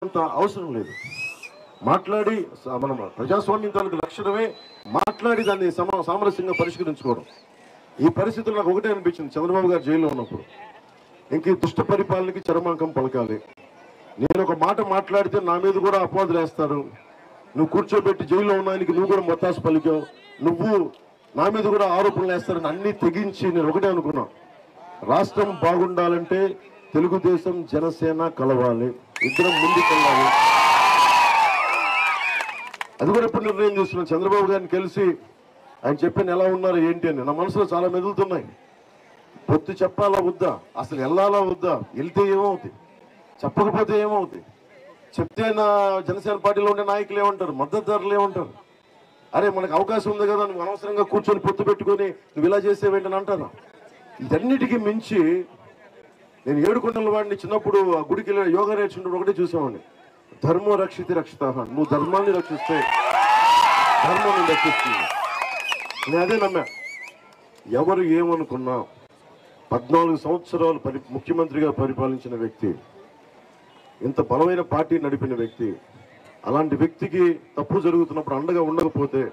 అంత అవసరం లేదు. మాట్లాడి మనం ప్రజాస్వామ్యం తాలూకు లక్షణమే మాట్లాడి దాన్ని సామరస్యంగా పరిష్కరించుకోవడం. ఈ పరిస్థితులు నాకు ఒకటే అనిపించింది, చంద్రబాబు గారు జైల్లో ఉన్నప్పుడు ఇంక దుష్ట పరిపాలనకి చరమాంకం పలకాలి. నేను ఒక మాట మాట్లాడితే నా మీద కూడా అపవాదులు వేస్తారు. నువ్వు కూర్చోబెట్టి జైల్లో ఉన్నానికి నువ్వు కూడా మొత్తాసు పలికావు, నువ్వు నా మీద కూడా ఆరోపణలు వేస్తారని అన్ని తెగించి నేను ఒకటే అనుకున్నా, రాష్ట్రం బాగుండాలంటే తెలుగుదేశం జనసేన కలవాలి, ఇద్దరం ముందుకెళ్ళాలి. అది కూడా ఎప్పుడు నిర్ణయం చేస్తున్నాను. చంద్రబాబు గారిని కలిసి ఆయన చెప్పిన ఎలా ఉన్నారు ఏంటి అని నా మనసులో చాలా మెదులుతున్నాయి. పొత్తు చెప్పాలా వద్దా, అసలు వెళ్ళాలా వద్దా, వెళ్తే ఏమవుతుంది, చెప్పకపోతే ఏమవుతుంది, చెప్తే నా జనసేన పార్టీలో ఉండే నాయకులు ఏమంటారు, మద్దతుదారులు ఏమంటారు, అరే మనకు అవకాశం ఉంది కదా నువ్వు అనవసరంగా కూర్చొని పొత్తు పెట్టుకొని నువ్వు ఇలా చేసేవేంటని అంటారు. ఇదన్నిటికీ మించి నేను ఏడుకొండల వాడిని చిన్నప్పుడు ఆ గుడికి యోగా నేర్చుకుంటూ ఒకటే చూసామండి, ధర్మో రక్షితి రక్షిత, నువ్వు ధర్మాన్ని రక్షిస్తే ధర్మాన్ని రక్షిస్తుంది. నేను అదే నమ్మా. ఎవరు ఏమనుకున్నా 14 సంవత్సరాలు ముఖ్యమంత్రిగా పరిపాలించిన వ్యక్తి, ఇంత బలమైన పార్టీ నడిపిన వ్యక్తి, అలాంటి వ్యక్తికి తప్పు జరుగుతున్నప్పుడు అండగా ఉండకపోతే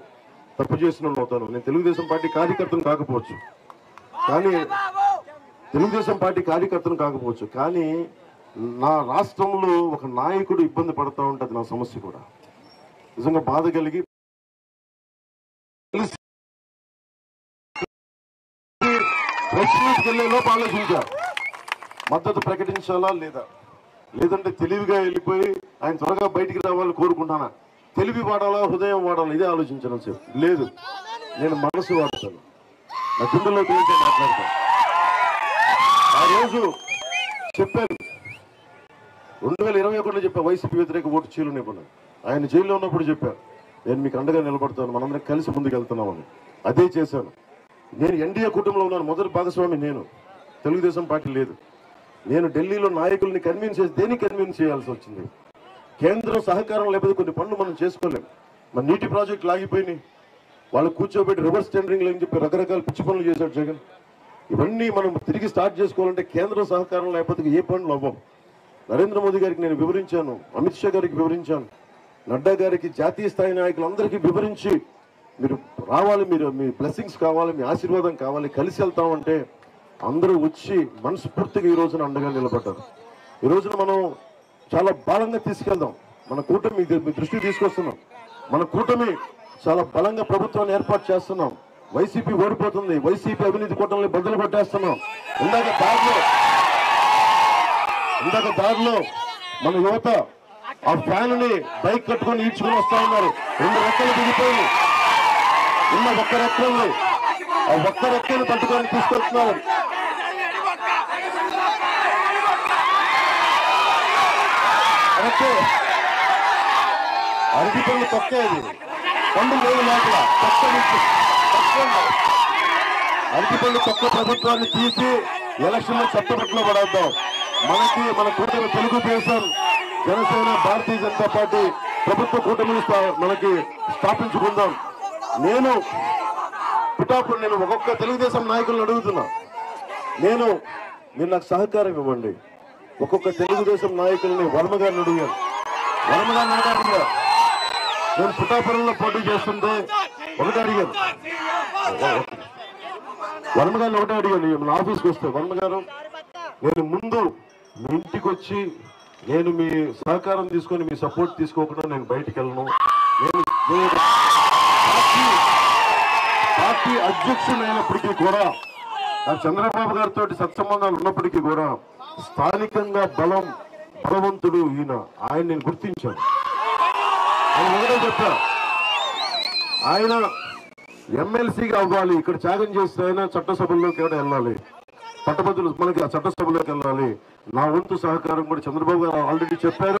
తప్పు చేసిన అవుతాను. నేను తెలుగుదేశం పార్టీ కార్యకర్తను కాకపోవచ్చు కానీ నా రాష్ట్రంలో ఒక నాయకుడు ఇబ్బంది పడతా ఉంటుంది, నా సమస్య కూడా నిజంగా బాధ కలిగి వెళ్ళే లోపు ఆలోచించారు మద్దతు ప్రకటించాలా లేదా, లేదంటే తెలివిగా వెళ్ళిపోయి ఆయన త్వరగా బయటికి రావాలని కోరుకుంటానా, తెలివి వాడాలా హృదయం వాడాలా, ఇదే ఆలోచించడం సేపు లేదు. నేను మనసు వాడతాను, నా గుండెలో గురించి మాట్లాడతాను. ఆ రోజు చెప్పాను 2021లో చెప్పా, వైసీపీ వ్యతిరేక ఓటు చీలనివ్వను. ఆయన జైల్లో ఉన్నప్పుడు చెప్పాను నేను మీకు అండగా నిలబడతాను, మనందరం కలిసి ముందుకు వెళ్తున్నామని. అదే చేశాను. నేను ఎన్డీఏ కుటుంబంలో ఉన్నాను, మొదటి భాగస్వామి నేను, తెలుగుదేశం పార్టీ లేదు. నేను ఢిల్లీలో నాయకుల్ని కన్విన్స్ చేసి దేనికి కన్విన్స్ చేయాల్సి వచ్చింది, కేంద్రం సహకారం లేకపోతే కొన్ని పనులు మనం చేసుకోలేము. మన నీటి ప్రాజెక్టులు ఆగిపోయినాయి, వాళ్ళు కూర్చోబెట్టి రివర్స్ టెండరింగ్ అని చెప్పి రకరకాల పిచ్చి పనులు చేశాడు జగన్. ఇవన్నీ మనం తిరిగి స్టార్ట్ చేసుకోవాలంటే కేంద్ర సహకారం లేకపోతే ఏ పనులు అవ్వం. నరేంద్ర మోదీ గారికి నేను వివరించాను, అమిత్ షా గారికి వివరించాను, నడ్డా గారికి, జాతీయ స్థాయి నాయకులందరికీ వివరించి మీరు రావాలి, మీరు మీ బ్లెస్సింగ్స్ కావాలి, మీ ఆశీర్వాదం కావాలి, కలిసి వెళ్తామంటే అందరూ వచ్చి మనస్ఫూర్తిగా ఈ రోజున అండగా నిలబడ్డారు. ఈ రోజున మనం చాలా బలంగా తీసుకెళ్దాం. మన కూటమి మీ దృష్టికి తీసుకొస్తున్నాం. మన కూటమి చాలా బలంగా ప్రభుత్వాన్ని ఏర్పాటు చేస్తున్నాం. వైసీపీ ఓడిపోతుంది, వైసీపీ అవినీతి కూటమిని బదులు పట్టేస్తున్నాం. ఇందాక దారిలో మన యువత ఆ ఫ్యాన్ ని బైక్ కట్టుకొని ఈడ్చుకుని వస్తా ఉన్నారు. 2 రెక్కలు దిగిపోయి ఉన్న ఒక్క రెక్కల్ని ఆ ఒక్క రెక్కని పట్టుకొని తీసుకొస్తున్నారు. అరటి పళ్ళు తొక్కేది పండు లేదు లోపల అరటి పళ్ళు తొక్క ప్రభుత్వాన్ని తీసి ఎలక్షన్ లో చట్టబట్టలో పడేద్దాం. మన కూటమి తెలుగుదేశం జనసేన భారతీయ జనతా పార్టీ ప్రభుత్వ కూటమిని మనకి స్థాపించుకుందాం. నేను ఒక్కొక్క తెలుగుదేశం నాయకులను అడుగుతున్నా, మీరు నాకు సహకారం ఇవ్వండి. ఒక్కొక్క తెలుగుదేశం నాయకుల్ని వర్మ గారిని అడిగాను. నేను పిఠాపురంలో పోటీ చేస్తుంటే ఒకటే అడిగాను, వర్మ గారిని ఒకటే అడిగాను. మన ఆఫీస్కి వస్తే వర్మ గారు, నేను ముందు మీ ఇంటికి వచ్చి నేను మీ సహకారం తీసుకొని మీ సపోర్ట్ తీసుకోకుండా నేను బయటికి వెళ్ళను. నేను పార్టీ అధ్యక్షుడైనప్పటికీ కూడా, నాకు చంద్రబాబు గారితో సత్సంబంధాలు ఉన్నప్పటికీ కూడా స్థానికంగా బలవంతుడు ఈయన, ఆయన నేను గుర్తించాను. ఆయన ఒకటే చెప్పా, ఆయన ఎమ్మెల్సీగా అవ్వాలి, ఇక్కడ త్యాగం చేస్తే ఆయన చట్టసభల్లోకి కూడా వెళ్ళాలి, పట్టభద్రులు మనకి ఆ చట్టసభలోకి వెళ్ళాలి. నా వంతు సహకారం కూడా చంద్రబాబు గారు ఆల్రెడీ చెప్పారు.